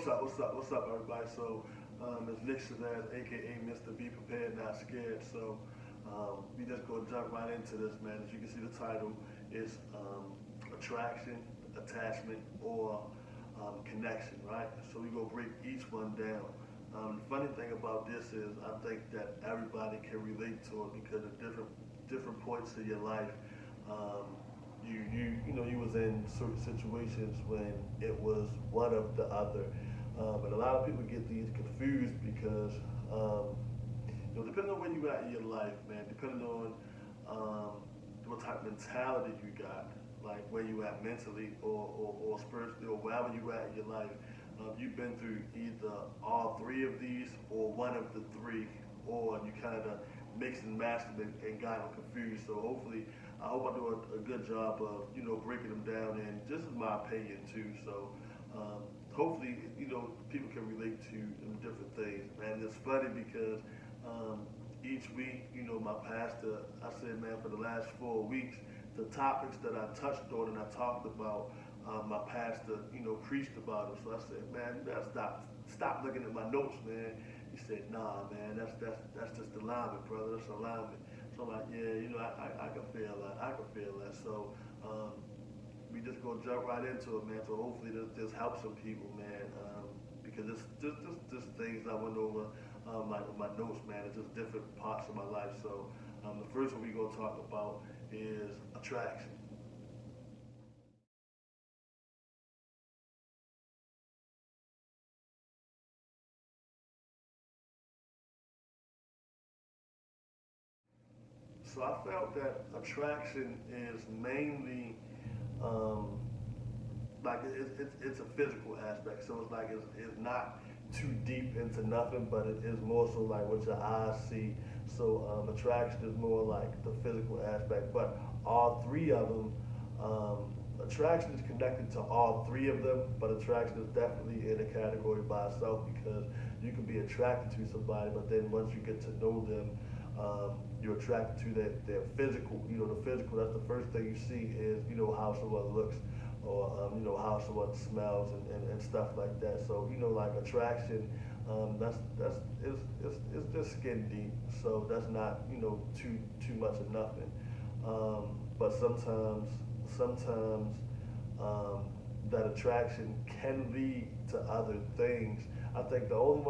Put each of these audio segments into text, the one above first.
what's up, everybody? So, it's Nick Shabazz, aka Mr. Be Prepared, Not Scared. So, we just gonna jump right into this, man. As you can see, the title is attraction, attachment, or connection, right? So we gonna break each one down. The funny thing about this is, I think that everybody can relate to it because at different points of your life, um, you was in certain situations when it was one of the other. But a lot of people get these confused because depending on where you at in your life, man, depending on um, what type of mentality you got, like where you at mentally or spiritually or wherever you at in your life, you've been through either all three of these or one of the three, or you kind of mixed and matched them and got them confused. So hopefully, I hope I do a good job of breaking them down, and this is my opinion too. So hopefully, people can relate to different things. Man, it's funny because each week, my pastor, I said, man, for the last 4 weeks, the topics that I touched on and I talked about, my pastor, preached about them. So I said, man, you gotta stop looking at my notes, man. He said, nah, man, that's just alignment, brother. That's alignment. So I'm like, yeah, I can feel that. I can feel that. So we just gonna jump right into it, man. So hopefully this helps some people, man. Because it's just things I went over my notes, man. It's just different parts of my life. So the first one we gonna talk about is attraction. So I felt that attraction is mainly um, like it's a physical aspect. So it's not too deep into nothing, but it is more so like what your eyes see. So attraction is more like the physical aspect, but all three of them. Attraction is connected to all three of them, but attraction is definitely in a category by itself because you can be attracted to somebody, but then once you get to know them, you're attracted to their physical. The physical. That's the first thing you see is how someone looks, or how someone smells and stuff like that. So like attraction, that's it's just skin deep. So that's not too much of nothing. But sometimes that attraction can lead to other things. I think the only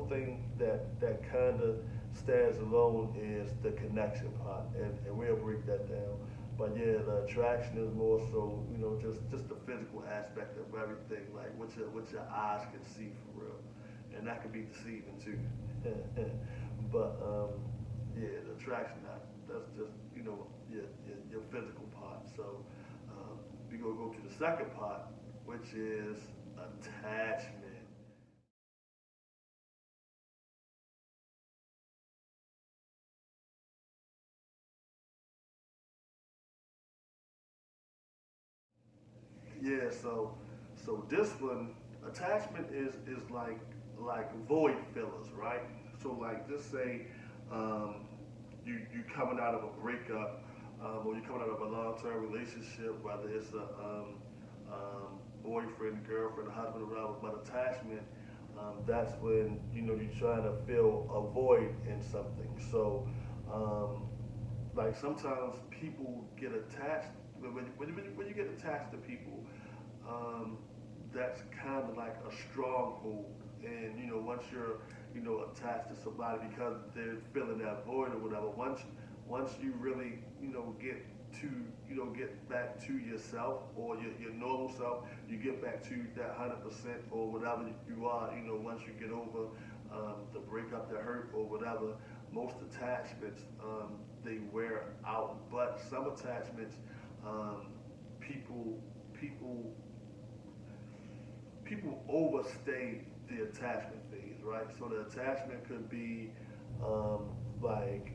thing that kind of stands alone is the connection part, and we'll break that down. But yeah, the attraction is more so, just the physical aspect of everything, like what your eyes can see for real, and that can be deceiving too. But yeah, the attraction, that's just your physical part. So we gonna go to the second part, which is attachment. Yeah, so this one, attachment is like void fillers, right? So like just say um, you coming out of a breakup, or you coming out of a long term relationship, whether it's a boyfriend, girlfriend, husband, or whatever. But attachment, that's when you're trying to fill a void in something. So like sometimes people get attached when you get attached to people, um, that's kind of like a stronghold. And once you're attached to somebody because they're filling that void or whatever, once you really get to get back to yourself or your normal self, you get back to that 100% or whatever you are. Once you get over the breakup, the hurt or whatever, most attachments they wear out, but some attachments um, people people people overstay the attachment phase, right? So the attachment could be like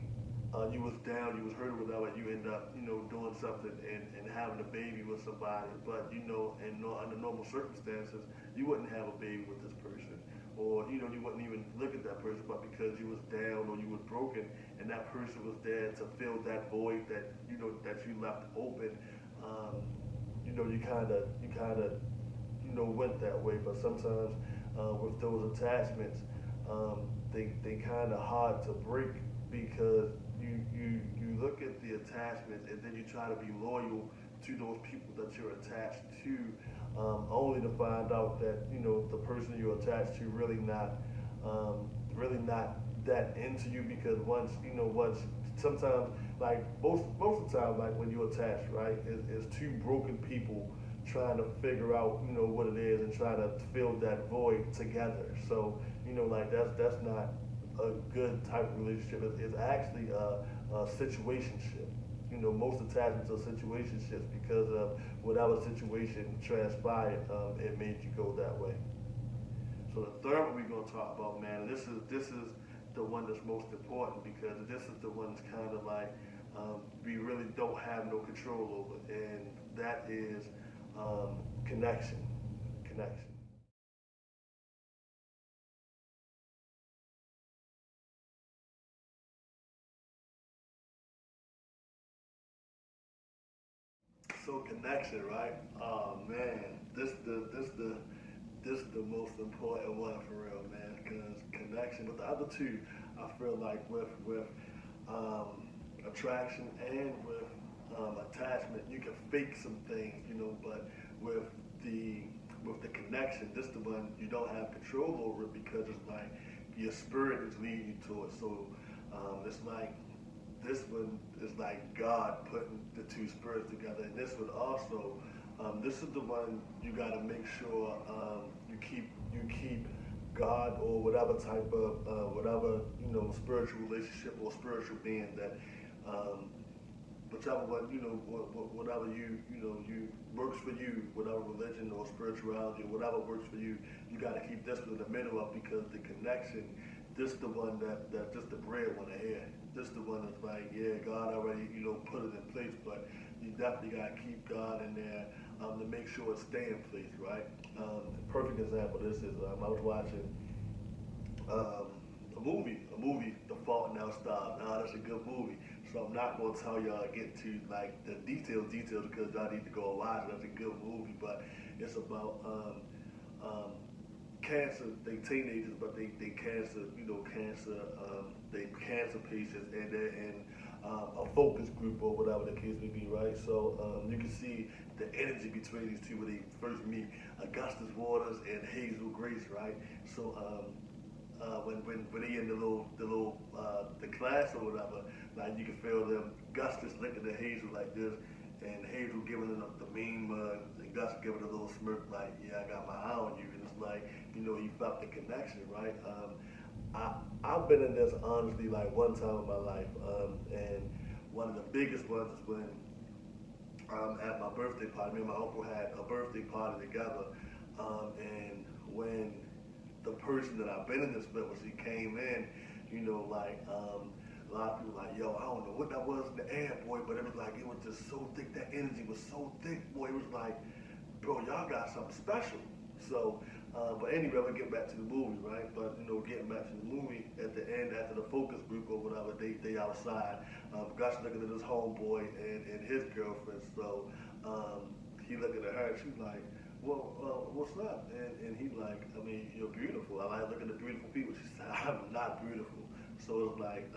you was down, you was hurt or whatever, you end up, doing something and having a baby with somebody, but under normal circumstances, you wouldn't have a baby with this person, or you wouldn't even look at that person, but because you was down or you was broken, and that person was there to fill that void that that you left open, you kind of went that way. But sometimes with those attachments, they kind of hard to break because you look at the attachments and then you try to be loyal to those people that you're attached to, only to find out that the person you're attached to really not that into you because once sometimes like most of the time like when you're attached, right, it's two broken people trying to figure out what it is and trying to fill that void together. So like that's not a good type of relationship. It's actually a situationship. Most attachments are situationships because of whatever situation transpired, it made you go that way. So the third one we're gonna talk about, man, and this is the one that's most important because this is the one that's kind of like we really don't have no control over, and that is connection. Connection. So connection, right? Oh man, this the most important one for real, man. Because connection. But the other two, I feel like with attraction and with attachment, you can fake some things, But with the with the connection, this the one you don't have control over it because it's like your spirit is leading you to it. So it's like this one is like God putting the two spirits together, and this one also, this is the one you got to make sure you keep God or whatever type of whatever spiritual relationship or spiritual being that whichever one whatever you works for you, whatever religion or spirituality or whatever works for you, you got to keep this one in the middle of because the connection, this the one that just the bread one here. This the one that's like, yeah, God already put it in place, but you definitely got to keep God in there to make sure it stay in place, right? Perfect example. This is I was watching a movie, The Fault in Our Stars. Now that's a good movie, so I'm not gonna tell y'all get to like the details because y'all need to go watch it. That's a good movie, but it's about cancer. They teenagers, but they cancer, they cancer patients, and they're in a focus group or whatever the case may be, right? So you can see the energy between these two when they first meet, Augustus Waters and Hazel Grace, right? So when they in the class or whatever, like you can feel them Gustus looking at Hazel like this, and Hazel giving it up the mean mug, and Gus giving a little smirk like, yeah, I got my eye on you, and it's like you felt the connection, right? I've been in this honestly like one time in my life, and one of the biggest ones is when at my birthday party, me and my uncle had a birthday party together, and when the person that I've been in this with was he came in, like a lot of people like, yo, I don't know what that was in the air, boy, but it was like it was just so thick. That energy was so thick, boy. It was like, bro, y'all got something special. So, but anyway, we get back to the movie, right? But getting back to the movie, at the end, after the focus group or whatever, they outside. Gus looking at his homeboy and his girlfriend. So he looking at her, and she's like, well, what's up? And he's like, I mean, you're beautiful. I like looking at beautiful people. She said, I'm not beautiful. So it's like,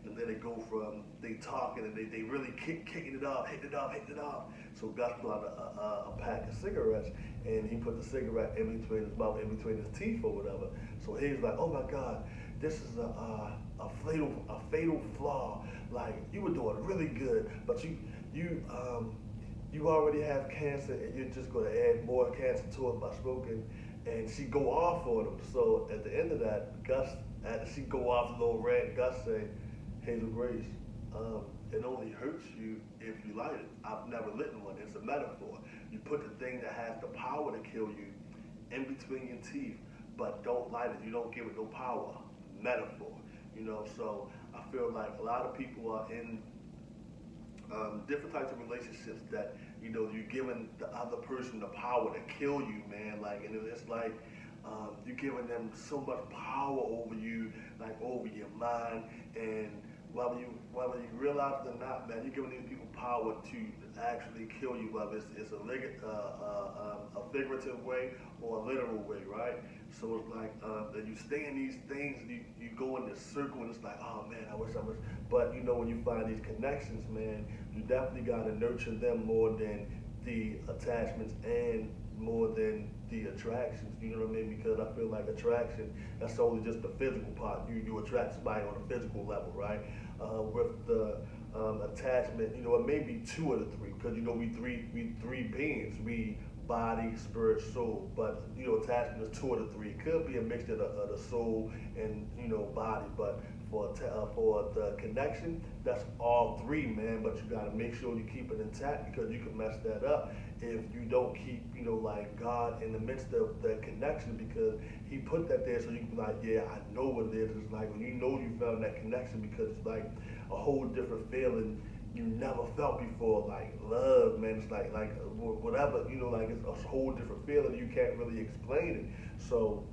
and then they go from they talking and they really kicking it off, hitting it off, hitting it off. So Gus pulled out a pack of cigarettes and he put the cigarette in between his mouth, in between his teeth or whatever. So he's like, oh my God, this is a fatal flaw. Like you were doing really good, but you already have cancer and you're just going to add more cancer to it by smoking. And she go off on him. So at the end of that, Gus, after she go off a little rant, Gus say, Hazel Grace, it only hurts you if you light it. I've never lit one. It's a metaphor. You put the thing that has the power to kill you in between your teeth, but don't light it. You don't give it no power. Metaphor. So I feel like a lot of people are in different types of relationships that you're giving the other person the power to kill you, man. Like, and it's like you're giving them so much power over you, like over your mind, and whether you realize it or not, man, you're giving these people power to actually kill you, whether it's a figurative way or a literal way, right? So it's like that you stay in these things, you go in this circle, and it's like, oh man, I wish I was. But you know, when you find these connections, man, you definitely got to nurture them more than the attachments and more than the attractions. You know what I mean? Because I feel like attraction, that's only just the physical part. You attract somebody on a physical level, right? With the attachment, you know, it may be two of the three, because you know we three beings. We body, spirit, soul. But you know, attachment is two of the three. It could be a mixture of the soul and you know body, but for the connection, that's all three, man. But you gotta make sure you keep it intact, because you can mess that up if you don't keep, you know, like God in the midst of that connection, because He put that there so you can be like, yeah, I know what it is. It's like when you know you found that connection, because it's like a whole different feeling you never felt before, like love, man. It's like whatever, you know, like it's a whole different feeling. You can't really explain it. So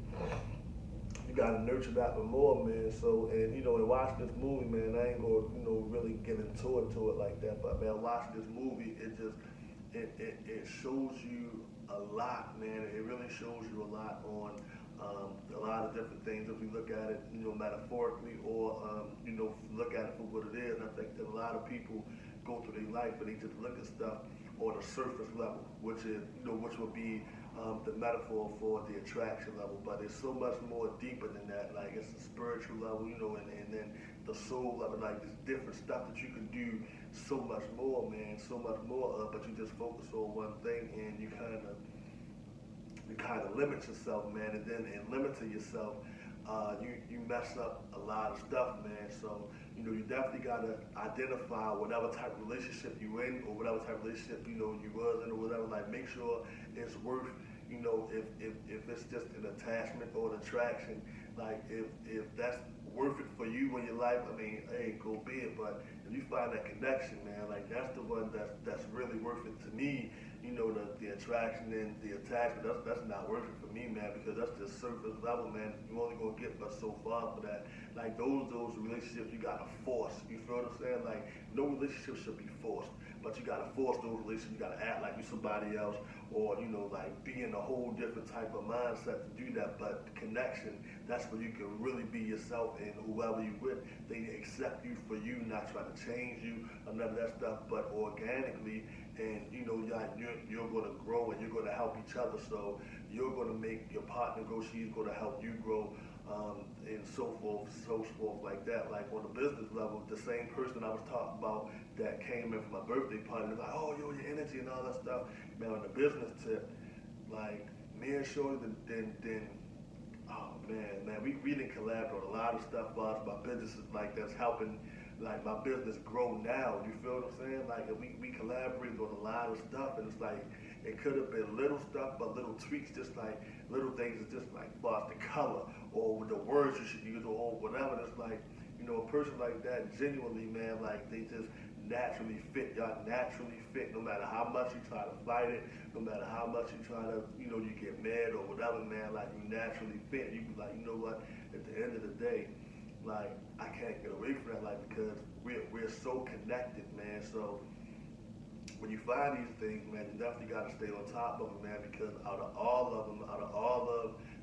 you gotta nurture that with more, man. So, and you know, in watching this movie, man, I ain't gonna, you know, really get into it like that. But man, watching this movie, it shows you a lot, man. It really shows you a lot on a lot of different things. If we look at it, you know, metaphorically, or you know, look at it for what it is. And I think that a lot of people go through their life, but they just look at stuff on the surface level, which is, you know, which would be the metaphor for the attraction level. But it's so much more deeper than that. Like it's the spiritual level, you know, and then the soul level. Like there's different stuff that you can do so much more, man, so much more of. But you just focus on one thing, and you kind of limit yourself, man. And then in limiting yourself, you mess up a lot of stuff, man. So you know, you definitely gotta identify whatever type of relationship you in, or whatever type of relationship you know you was in, or whatever. Like make sure it's worth, you know, if it's just an attachment or an attraction, like if that's worth it for you in your life, I mean, hey, go be it. But if you find that connection, man, like that's the one that's really worth it to me. You know, the attraction and the attachment, that's not worth it for me, man, because that's just surface level, man. You only gonna get but so far for that. Like those relationships you gotta force. You feel what I'm saying? Like no relationship should be forced, but you gotta force those relationships. You gotta act like you're somebody else, or you know, like be in a whole different type of mindset to do that. But the connection, that's where you can really be yourself, and whoever you with, they accept you for you, not trying to change you or none of that stuff, but organically. And you know, you're going to grow, and you're going to help each other. So you're going to make your partner grow. She's going to help you grow, and so forth like that. Like on the business level, the same person I was talking about that came in for my birthday party, they're like, oh, yo, your energy and all that stuff. Man, on the business tip, like me and Shorty, then oh man, we didn't collaborate on a lot of stuff. My businesses like that's helping like my business grow now. You feel what I'm saying? Like we collaborated on a lot of stuff, and it's like it could have been little stuff, but little tweaks, just like little things, it's just like far as the color or with the words you should use or whatever. It's like, you know, a person like that genuinely, man, like they just naturally fit. Y'all naturally fit, no matter how much you try to fight it, no matter how much you try to, you know, you get mad or whatever, man, like you naturally fit. You be like, you know what, at the end of the day, like I can't get away from that, like because we're so connected, man. So when you find these things, man, you definitely got to stay on top of them, man, because out of all of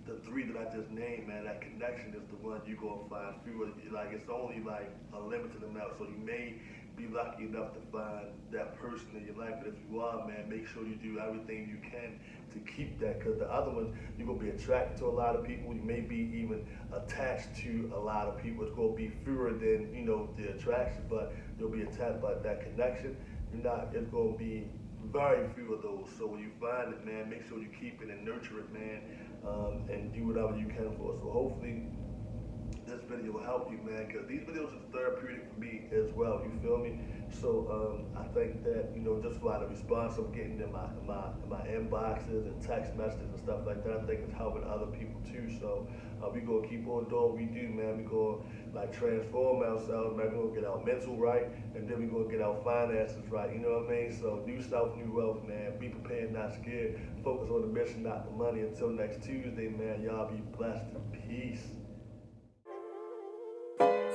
the three that I just named, man, that connection is the one you're going to find fewer. Like, it's only like a limited amount, so you may be lucky enough to find that person in your life, but if you are, man, make sure you do everything you can to keep that, because the other ones, you're going to be attracted to a lot of people. You may be even attached to a lot of people. It's going to be fewer than, you know, the attraction, but you'll be attached by that connection. It's going to be very few of those. So when you find it, man, make sure you keep it and nurture it, man, and do whatever you can for it. So hopefully this video will help you, man, because these videos are therapeutic for me as well. You feel me? So I think that, you know, just by the response I'm getting in my inboxes and text messages and stuff like that, I think it's helping other people too. So we gonna keep on doing what we do, man. We gonna like transform ourselves, man. We gonna get our mental right, and then we gonna get our finances right. You know what I mean? So new self, new wealth, man. Be prepared, not scared. Focus on the mission, not the money. Until next Tuesday, man. Y'all be blessed. Peace.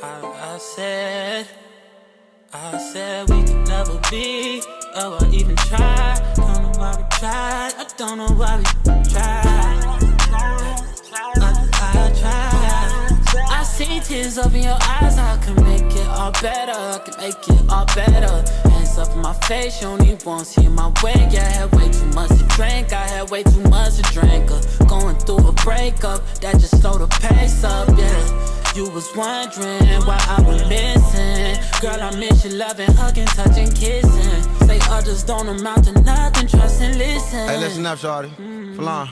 I said we could never be. Oh, I even tried. Don't know why we tried. I don't know why we tried. I tried. I see tears up in your eyes. I can make it all better. I can make it all better. Hands up in my face. You only won't see my way. Yeah, I had way too much to drink. I had way too much to drink. Going through a breakup that just slowed the pace up. Yeah. You was wondering why I was missing. Girl, I miss you loving, hugging, touching, kissing. Say others don't amount to nothing, trust and listen. Hey, listen up, shawty. Flan.